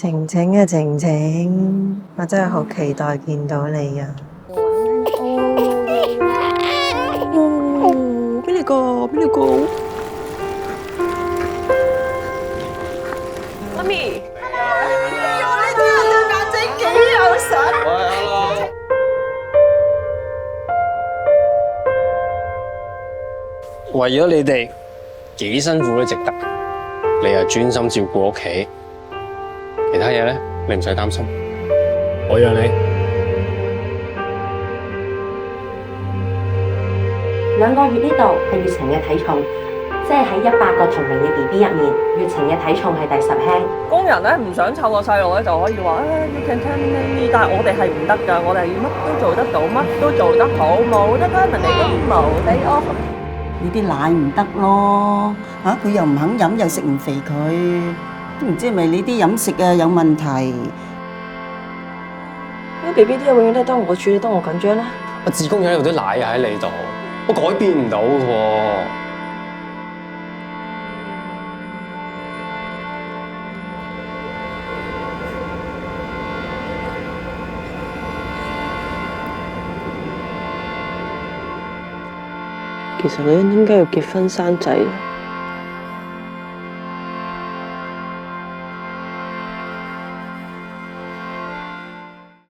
晴晴啊，晴晴，我真係好期待見到你啊！邊你個？邊你個？媽咪，你睇下對眼仔幾有神！為咗你哋幾辛苦都值得，你又專心照顧屋企，其他嘢咧你唔使擔心，我養你。2個月呢度係月晴嘅體重，即係喺100個同齡嘅 BB 入面，月晴嘅體重係第10輕。工人咧唔想湊個細路咧就可以話you can terminate me，但係我哋係唔得㗎，我哋係乜都做得到，乜都做得好，冇得 terminate都冇得 off。你啲奶唔得咯，佢又唔肯飲，又食唔肥佢，都唔知係咪你啲飲食有問題。啲 B B 啲嘢永遠都係得我處理，得我緊張咧。我子宮有啲奶喺你度，我改變唔到喎。其實你應該要結婚生仔。